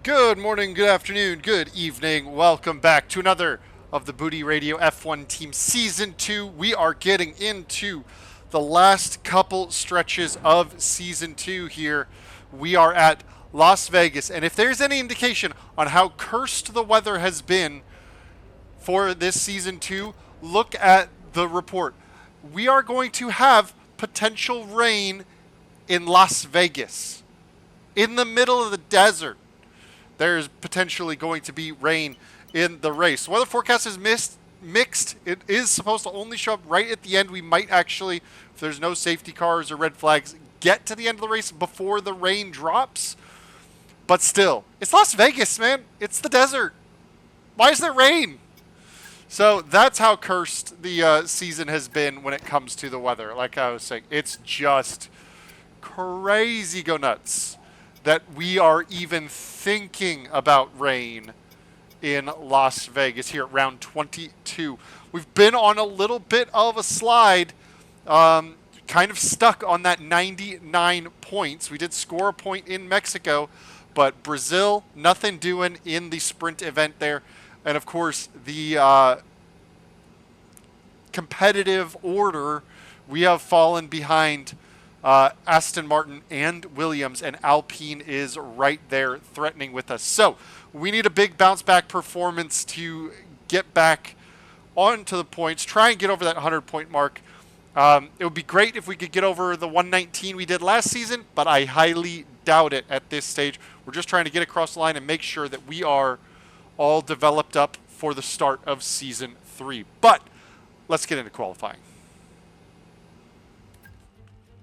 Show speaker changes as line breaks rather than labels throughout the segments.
Good morning, good afternoon, good evening. Welcome back to another of the Booty Radio F1 Team Season 2. We are getting into the last couple stretches of Season 2 here. We are at Las Vegas, and if there's any indication on how cursed the weather has been for this Season 2, look at the report. We are going to have potential rain in Las Vegas, in the middle of the desert. There's potentially going to be rain in the race. Weather forecast is mixed. It is supposed to only show up right at the end. We might actually, if there's no safety cars or red flags, get to the end of the race before the rain drops. But still, it's Las Vegas, man. It's the desert. Why is there rain? So that's how cursed the season has been when it comes to the weather. Like I was saying, it's just crazy go nuts that we are even thinking about rain in Las Vegas here at round 22. We've been on a little bit of a slide, kind of stuck on that 99 points. We did score a point in Mexico, but Brazil, nothing doing in the sprint event there. And of course, the competitive order, we have fallen behind Aston Martin and Williams, and Alpine is right there threatening with us. So we need a big bounce back performance to get back onto the points, try and get over that 100-point mark. It would be great if we could get over the 119 we did last season, but I highly doubt it at this stage. We're just trying to get across the line and make sure that we are all developed up for the start of Season 3. But let's get into qualifying.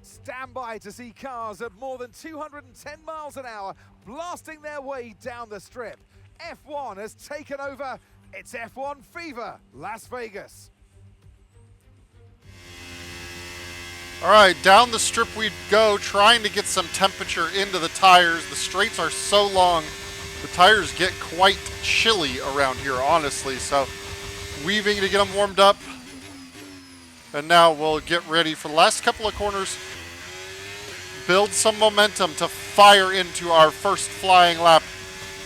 Stand by to see cars at more than 210 miles an hour blasting their way down the strip. F1 has taken over. It's F1 Fever, Las Vegas.
All right, down the strip we go, trying to get some temperature into the tires. The straights are so long, the tires get quite chilly around here, honestly. So weaving to get them warmed up. And now we'll get ready for the last couple of corners. Build some momentum to fire into our first flying lap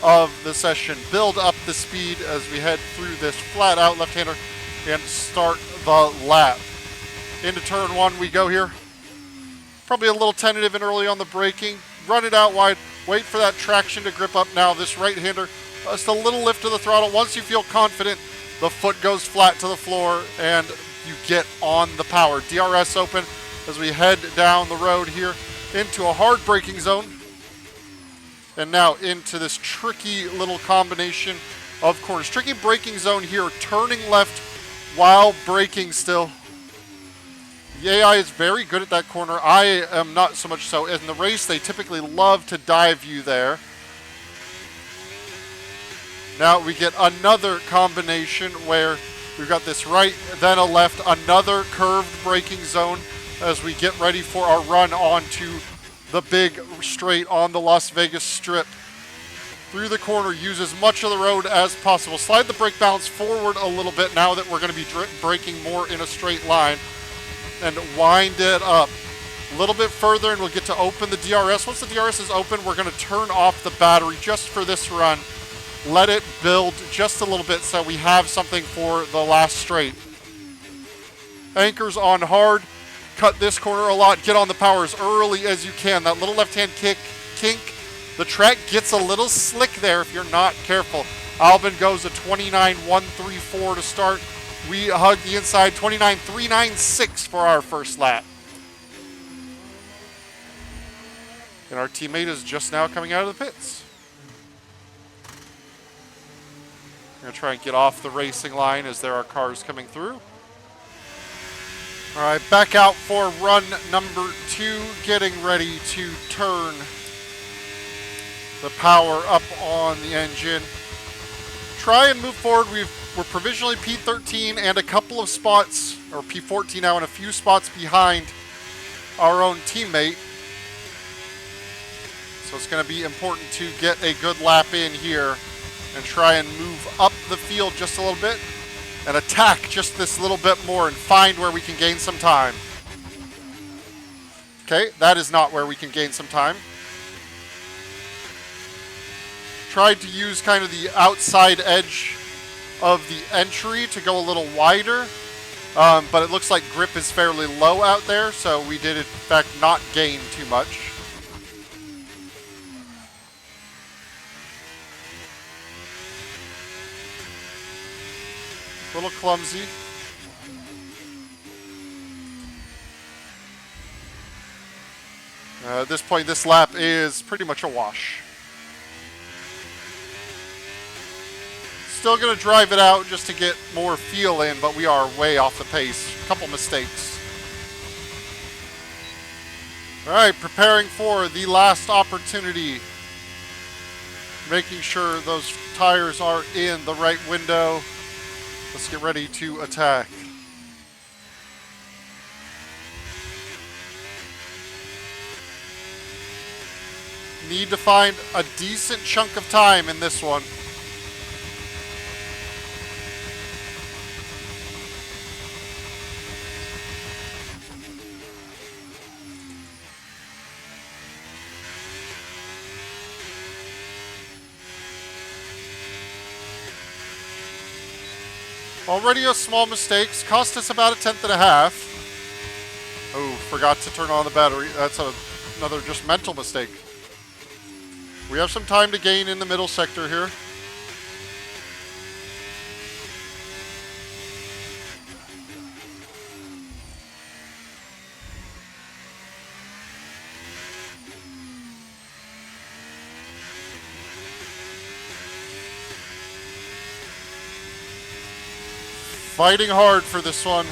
of the session. Build up the speed as we head through this flat out left-hander and start the lap. Into turn one we go here. Probably a little tentative and early on the braking. Run it out wide. Wait for that traction to grip up now. This right-hander, just a little lift of the throttle. Once you feel confident, the foot goes flat to the floor and you get on the power. DRS open as we head down the road here into a hard braking zone, and now into this tricky little combination of corners. Tricky braking zone here, turning left while braking still. The AI is very good at that corner. I am not so much so. In the race, they typically love to dive you there. Now we get another combination where we've got this right, then a left, another curved braking zone as we get ready for our run onto the big straight on the Las Vegas Strip. Through the corner, use as much of the road as possible. Slide the brake balance forward a little bit now that we're going to be braking more in a straight line. And wind it up a little bit further and we'll get to open the DRS. Once the DRS is open, we're going to turn off the battery just for this run. Let it build just a little bit so we have something for the last straight. Anchors on hard. Cut this corner a lot. Get on the power as early as you can. That little left-hand kink. The track gets a little slick there if you're not careful. Albon goes a 29.134 to start. We hug the inside 29.396 for our first lap. And our teammate is just now coming out of the pits. We're going to try and get off the racing line as there are cars coming through. All right, back out for run number 2, getting ready to turn the power up on the engine. Try and move forward. We're provisionally P13 and a couple of spots, or P14 now, and a few spots behind our own teammate. So it's going to be important to get a good lap in here and try and move up the field just a little bit and attack just this little bit more and find where we can gain some time. Okay, that is not where we can gain some time. tried to use kind of the outside edge of the entry to go a little wider, but it looks like grip is fairly low out there, so we did in fact not gain too much. A little clumsy. At this point, this lap is pretty much a wash. Still going to drive it out just to get more feel in, but we are way off the pace. A couple mistakes. All right, preparing for the last opportunity. Making sure those tires are in the right window. Let's get ready to attack. Need to find a decent chunk of time in this one. Already a small mistakes, cost us about 1/10.5. Oh, forgot to turn on the battery. That's another just mental mistake. We have some time to gain in the middle sector here. Fighting hard for this one.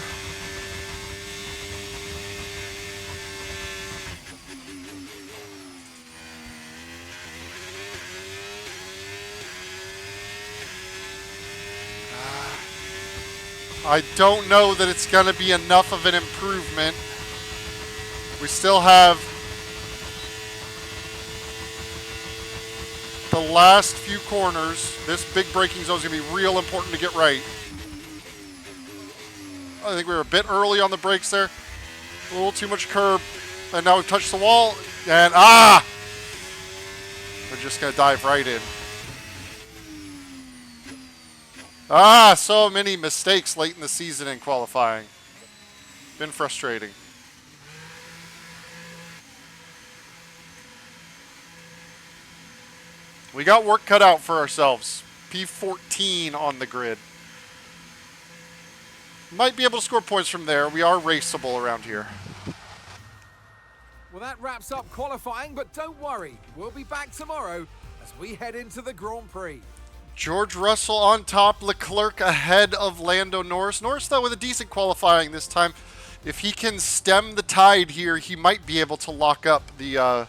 I don't know that it's going to be enough of an improvement. We still have the last few corners. This big braking zone is going to be real important to get right. I think we were a bit early on the brakes there. A little too much curb. And now we've touched the wall. And we're just going to dive right in. So many mistakes late in the season in qualifying. Been frustrating. We got work cut out for ourselves. P14 on the grid. Might be able to score points from there. We are raceable around here.
Well, that wraps up qualifying, but don't worry. We'll be back tomorrow as we head into the Grand Prix.
George Russell on top, Leclerc ahead of Lando Norris. Norris, though, with a decent qualifying this time. If he can stem the tide here, he might be able to lock up the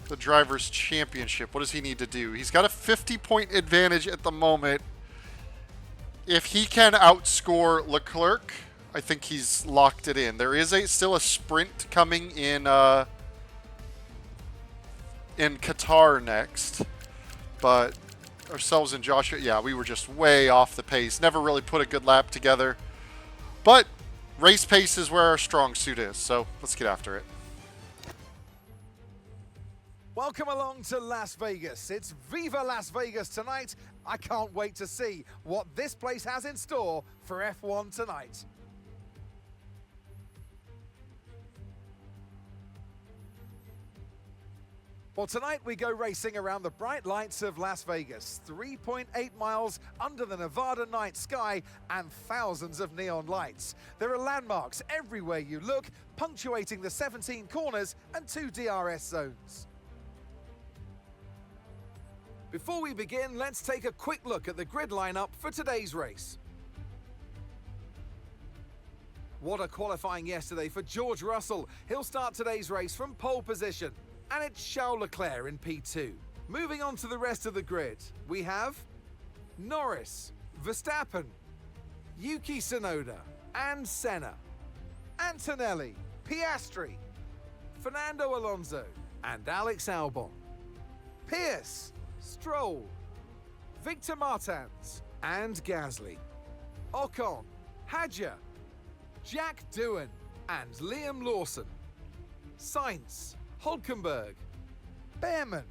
Drivers' Championship. What does he need to do? He's got a 50-point advantage at the moment. If he can outscore Leclerc, I think he's locked it in. There is still a sprint coming in Qatar next. But ourselves and Joshua, yeah, we were just way off the pace. Never really put a good lap together. But race pace is where our strong suit is, so let's get after it.
Welcome along to Las Vegas. It's Viva Las Vegas tonight. I can't wait to see what this place has in store for F1 tonight. Well, tonight we go racing around the bright lights of Las Vegas, 3.8 miles under the Nevada night sky and thousands of neon lights. There are landmarks everywhere you look, punctuating the 17 corners and 2 DRS zones. Before we begin, let's take a quick look at the grid lineup for today's race. What a qualifying yesterday for George Russell. He'll start today's race from pole position. And it's Charles Leclerc in P2. Moving on to the rest of the grid, we have Norris, Verstappen, Yuki Tsunoda, and Senna, Antonelli, Piastri, Fernando Alonso, and Alex Albon, Pierce, Stroll, Victor Martins, and Gasly, Ocon, Hadjar, Jack Doohan, and Liam Lawson, Sainz, Hulkenberg, Behrman,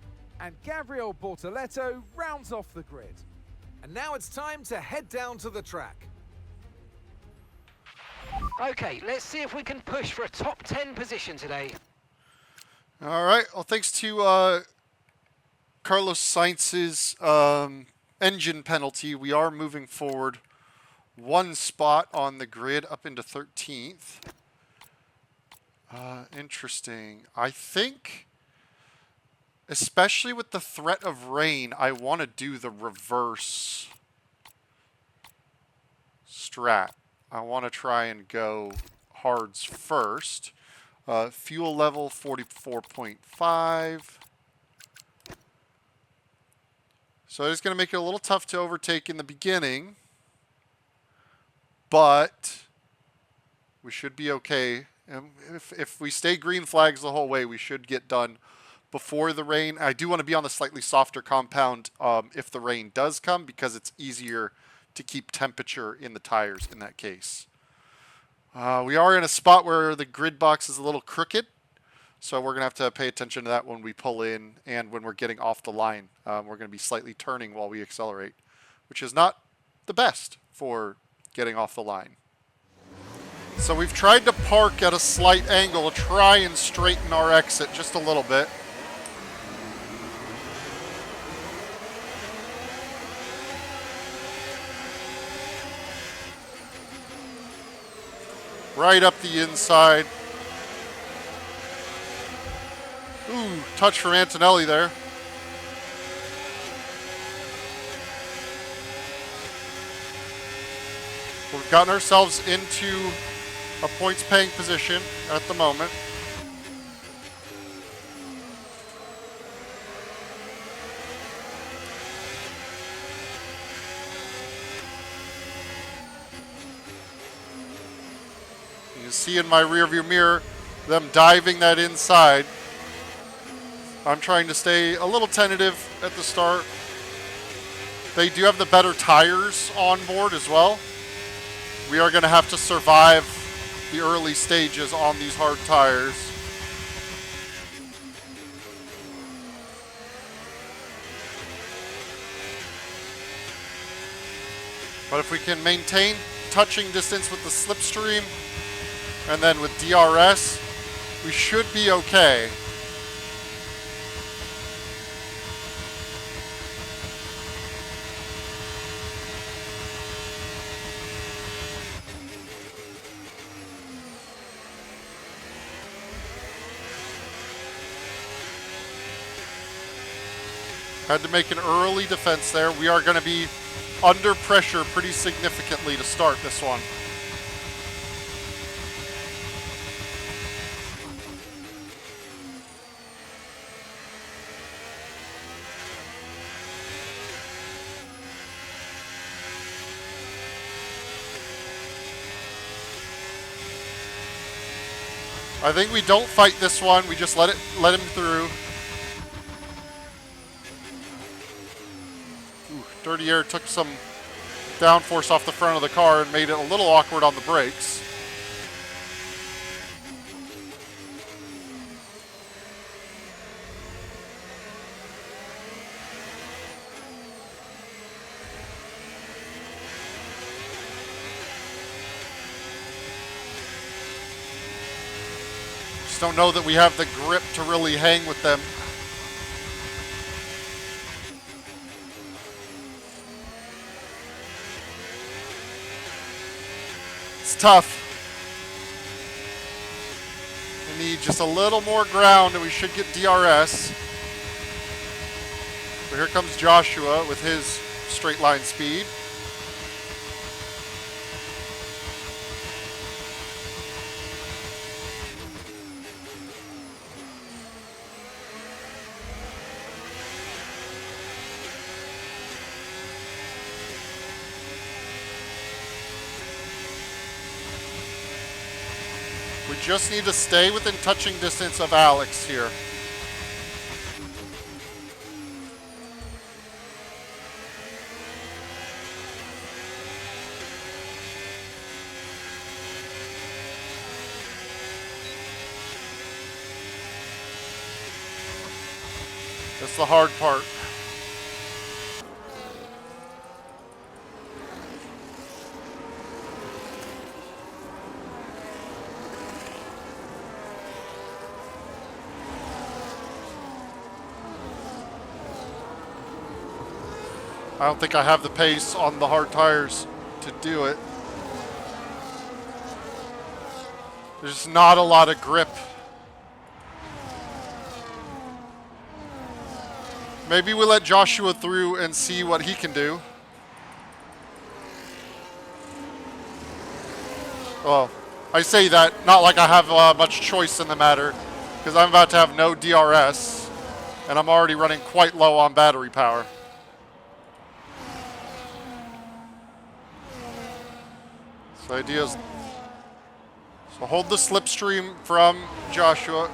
and Gabriel Bortoletto rounds off the grid. And now it's time to head down to the track.
Okay, let's see if we can push for a top 10 position today.
All right. Well, thanks to Carlos Sainz's engine penalty, we are moving forward one spot on the grid up into 13th. Interesting. I think, especially with the threat of rain, I want to do the reverse strat. I want to try and go hards first. Fuel level 44.5. So it's going to make it a little tough to overtake in the beginning. But we should be okay. And if we stay green flags the whole way, we should get done before the rain. I do want to be on the slightly softer compound if the rain does come, because it's easier to keep temperature in the tires in that case. We are in a spot where the grid box is a little crooked, so we're going to have to pay attention to that when we pull in and when we're getting off the line. We're going to be slightly turning while we accelerate, which is not the best for getting off the line. So we've tried to park at a slight angle to try and straighten our exit just a little bit. Right up the inside. Ooh, touch for Antonelli there. We've gotten ourselves into a points-paying position at the moment. You can see in my rearview mirror them diving that inside. I'm trying to stay a little tentative at the start. They do have the better tires on board as well. We are going to have to survive the early stages on these hard tires. But if we can maintain touching distance with the slipstream and then with DRS, we should be okay. Had to make an early defense there. We are going to be under pressure pretty significantly to start this one. I think we don't fight this one. We just let him through. Dirty Air took some downforce off the front of the car and made it a little awkward on the brakes. Just don't know that we have the grip to really hang with them. It's tough. We need just a little more ground and we should get DRS. But here comes Joshua with his straight line speed. We just need to stay within touching distance of Alex here. As That's the hard part. I don't think I have the pace on the hard tires to do it. There's not a lot of grip. Maybe we let Joshua through and see what he can do. Well, I say that not like I have much choice in the matter, because I'm about to have no DRS, and I'm already running quite low on battery power. So the idea is, so hold the slipstream from Joshua.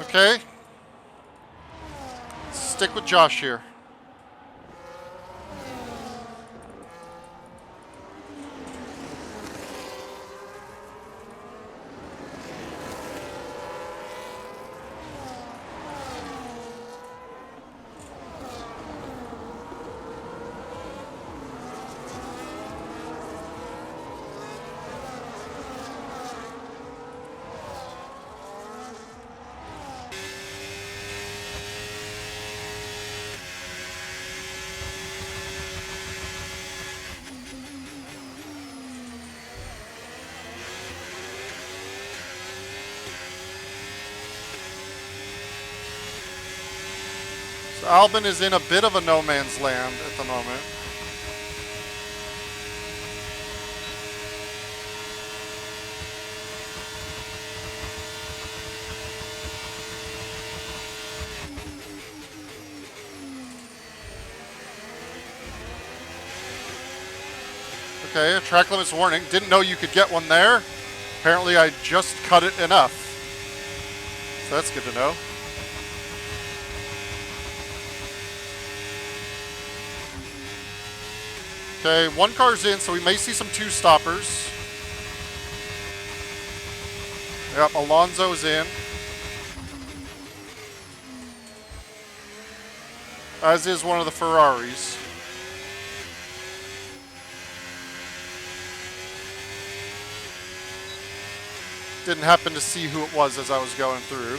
Okay. Stick with Josh here. So Albin is in a bit of a no man's land at the moment. Okay, a track limits warning. Didn't know you could get one there. Apparently I just cut it enough. So that's good to know. Okay, one car's in, so we may see some two stoppers. Yep, Alonso's in. As is one of the Ferraris. Didn't happen to see who it was as I was going through.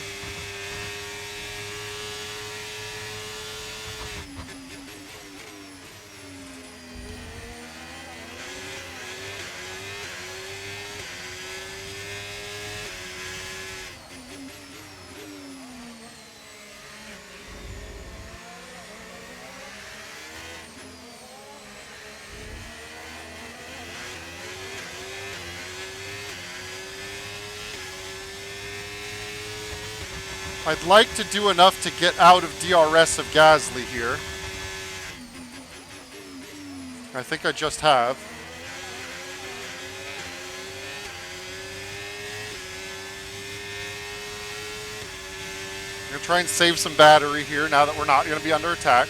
I'd like to do enough to get out of DRS of Gasly here. I think I just have. I'm going to try and save some battery here now that we're not going to be under attack.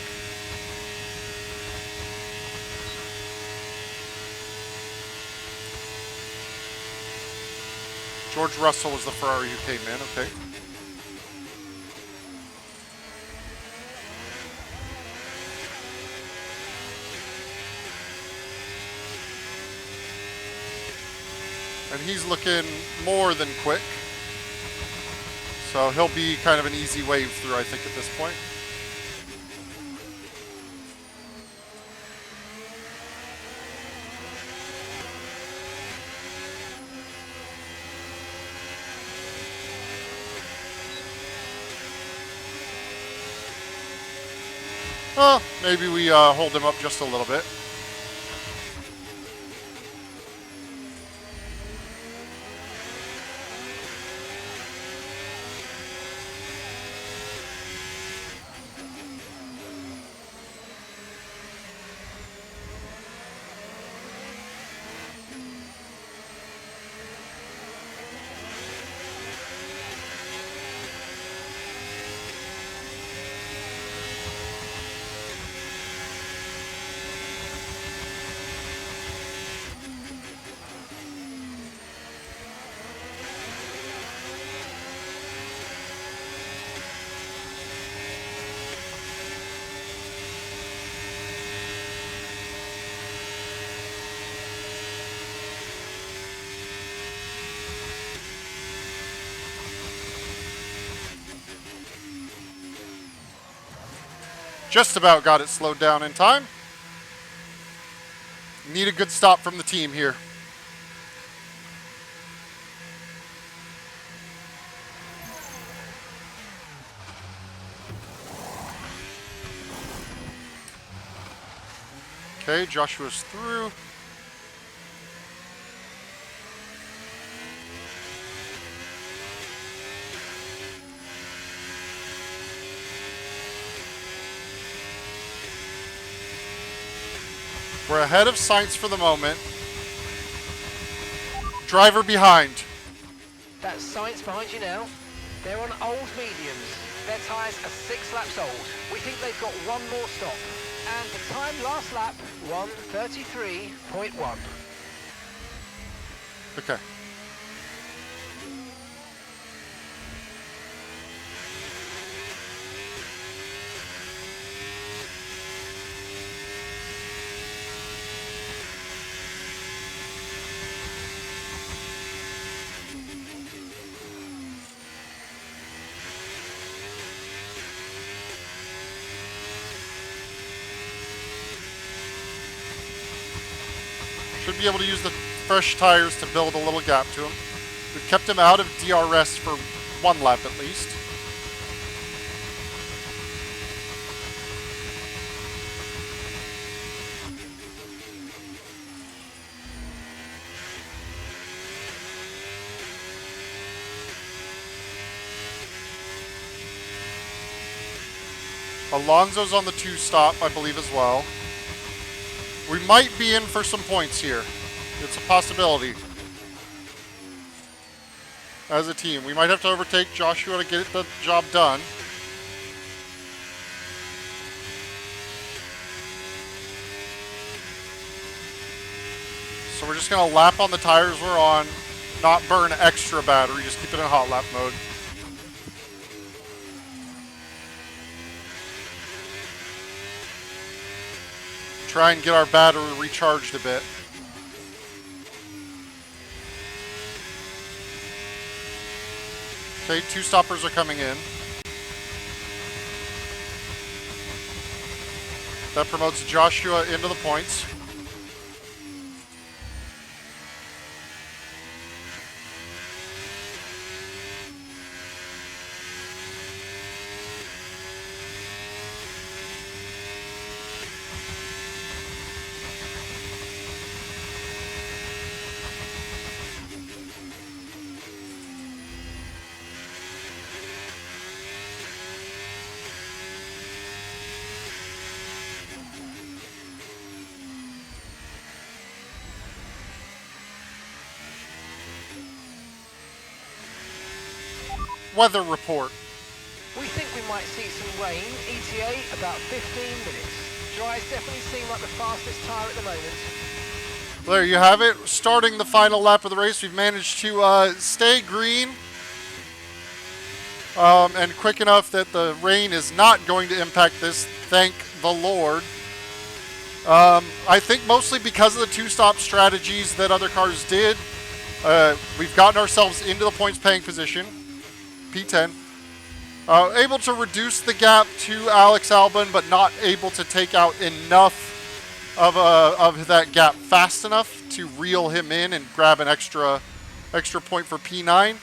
George Russell was the Ferrari who came in, okay. And he's looking more than quick. So he'll be kind of an easy wave through, I think, at this point. Well, maybe we hold him up just a little bit. Just about got it slowed down in time. Need a good stop from the team here. Okay, Joshua's through. We're ahead of Sainz for the moment. Driver behind.
That's Sainz behind you now. They're on old mediums. Their tyres are 6 laps old. We think they've got one more stop. And the time last lap, 1:33.1.
Okay. Should be able to use the fresh tires to build a little gap to him. We've kept him out of DRS for 1 lap at least. Alonso's on the 2 stop, I believe, as well. We might be in for some points here. It's a possibility. As a team, we might have to overtake Joshua to get the job done. So we're just going to lap on the tires we're on, not burn extra battery, just keep it in hot lap mode. Try and get our battery recharged a bit. Okay, 2 stoppers are coming in. That promotes Joshua into the points. Weather report.
We think we might see some rain. ETA about 15 minutes. Dry's definitely seem like the fastest tyre at the moment.
There you have it. Starting the final lap of the race, we've managed to stay green and quick enough that the rain is not going to impact this. Thank the Lord. I think mostly because of the 2-stop strategies that other cars did, we've gotten ourselves into the points paying position. P10. Able to reduce the gap to Alex Albon, but not able to take out enough of that gap fast enough to reel him in and grab an extra point for P9.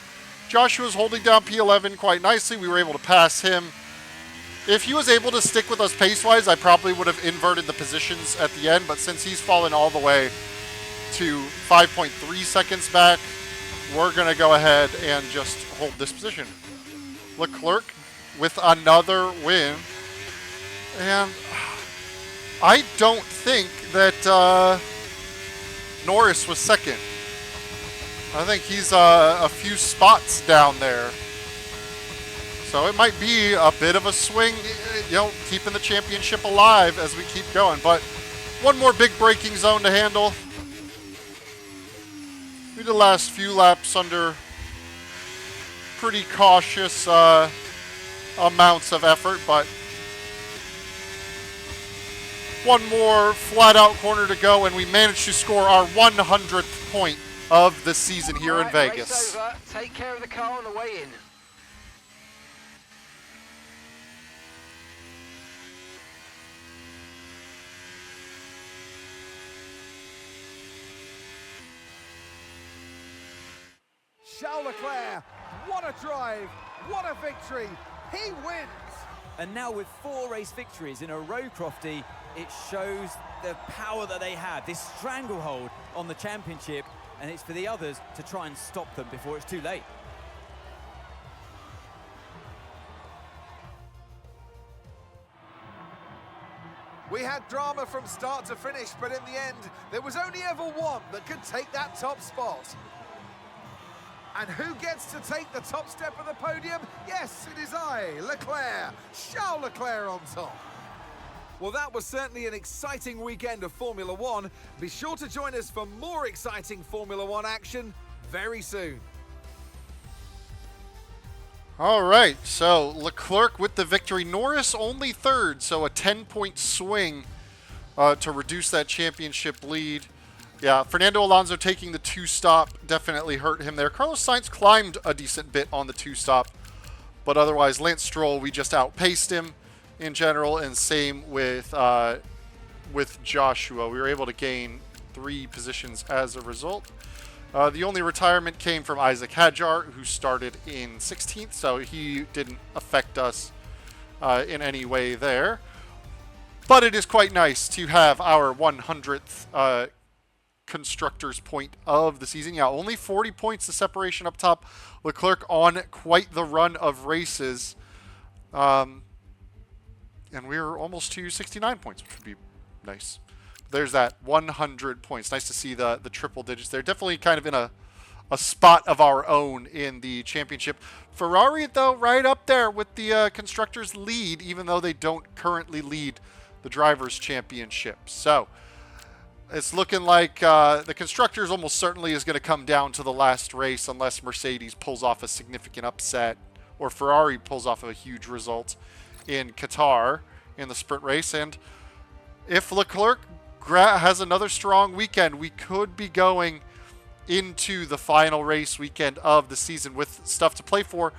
Joshua's holding down P11 quite nicely. We were able to pass him. If he was able to stick with us pace-wise, I probably would have inverted the positions at the end, but since he's fallen all the way to 5.3 seconds back, we're going to go ahead and just hold this position. Leclerc with another win. And I don't think that Norris was second. I think he's a few spots down there. So it might be a bit of a swing, keeping the championship alive as we keep going. But one more big braking zone to handle. We did the last few laps under pretty cautious amounts of effort, but one more flat-out corner to go, and we managed to score our 100th point of the season here in Vegas.
Race over. Take care of the car on the way in.
Charles Leclerc, what a drive, what a victory, he wins!
And now with 4 race victories in a row, Crofty, it shows the power that they have, this stranglehold on the championship, and it's for the others to try and stop them before it's too late.
We had drama from start to finish, but in the end, there was only ever one that could take that top spot. And who gets to take the top step of the podium? Yes, it is I, Leclerc, Charles Leclerc on top. Well, that was certainly an exciting weekend of Formula One. Be sure to join us for more exciting Formula One action very soon.
All right, so Leclerc with the victory. Norris only third, so a 10-point swing to reduce that championship lead. Yeah, Fernando Alonso taking the 2-stop definitely hurt him there. Carlos Sainz climbed a decent bit on the 2-stop, but otherwise Lance Stroll, we just outpaced him in general, and same with Joshua. We were able to gain 3 positions as a result. The only retirement came from Isaac Hadjar, who started in 16th, so he didn't affect us in any way there. But it is quite nice to have our 100th Constructors point of the season. Yeah, only 40 points the separation up top. Leclerc on quite the run of races. And we're almost to 69 points, which would be nice. There's that 100 points. Nice to see the triple digits there. Definitely kind of in a spot of our own in the championship. Ferrari, though, right up there with the Constructors lead, even though they don't currently lead the Drivers' Championship. So it's looking like the Constructors almost certainly is going to come down to the last race unless Mercedes pulls off a significant upset or Ferrari pulls off a huge result in Qatar in the sprint race. And if Leclerc has another strong weekend, we could be going into the final race weekend of the season with stuff to play for.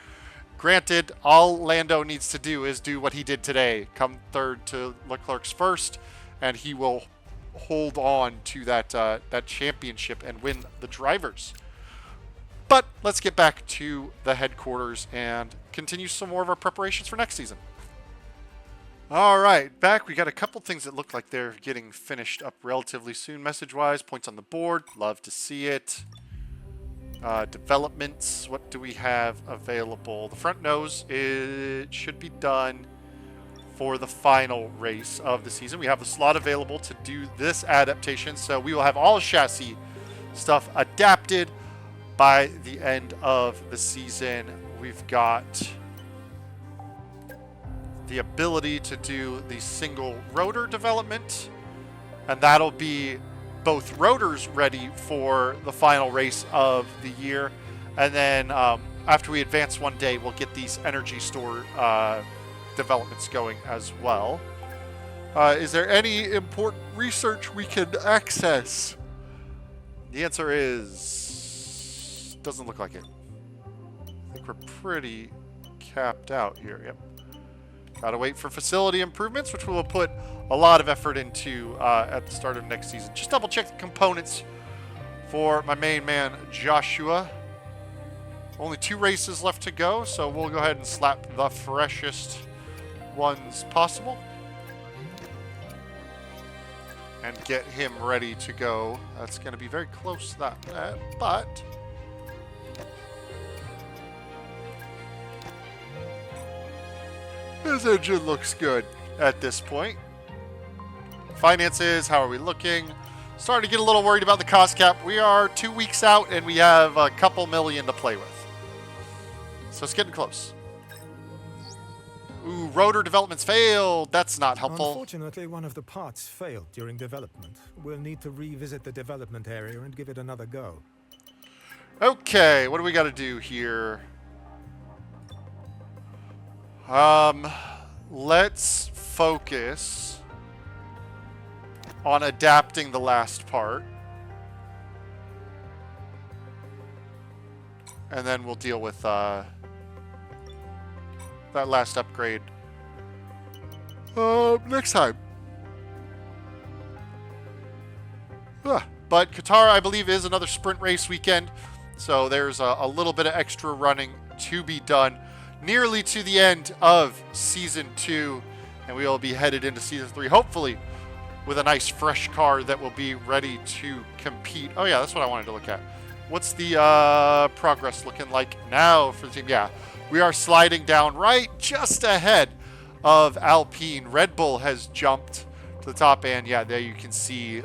Granted, all Lando needs to do is do what he did today, come third to Leclerc's first, and he will hold on to that championship and win the drivers. But let's get back to the headquarters and continue some more of our preparations for next season. All right, back. We got a couple things that look like they're getting finished up relatively soon, message-wise. Points on the board. Love to see it. Developments. What do we have available? The front nose, it should be done for the final race of the season. We have a slot available to do this adaptation, so we will have all chassis stuff adapted by the end of the season. We've got the ability to do the single rotor development, and that'll be both rotors ready for the final race of the year, and then after we advance one day, we'll get these energy store developments going as well. Is there any important research we can access? The answer is doesn't look like it. I think we're pretty capped out here. Yep. Gotta wait for facility improvements, which we will put a lot of effort into at the start of next season. Just double check the components for my main man, Joshua. Only 2 races left to go, so we'll go ahead and slap the freshest ones possible and get him ready to go. That's going to be very close to that, but his engine looks good at this point. Finances, how are we looking? Starting to get a little worried about the cost cap. We are 2 weeks out and we have a couple million to play with. So it's getting close. Ooh, rotor developments failed. That's not helpful.
Unfortunately, one of the parts failed during development. We'll need to revisit the development area and give it another go.
Okay, what do we got to do here? Let's focus on adapting the last part. And then we'll deal with that last upgrade next time. But Qatar, I believe, is another sprint race weekend. So there's a little bit of extra running to be done, nearly to the end of Season 2, and we will be headed into Season 3, hopefully with a nice fresh car that will be ready to compete. Oh yeah, that's what I wanted to look at. What's the progress looking like now for the team? Yeah, we are sliding down right just ahead of Alpine. Red Bull has jumped to the top, and yeah, there you can see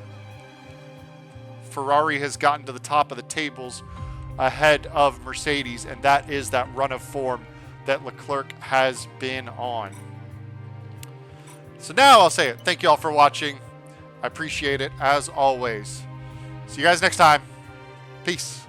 Ferrari has gotten to the top of the tables ahead of Mercedes, and that is that run of form that Leclerc has been on. So now I'll say it. Thank you all for watching. I appreciate it as always. See you guys next time. Peace.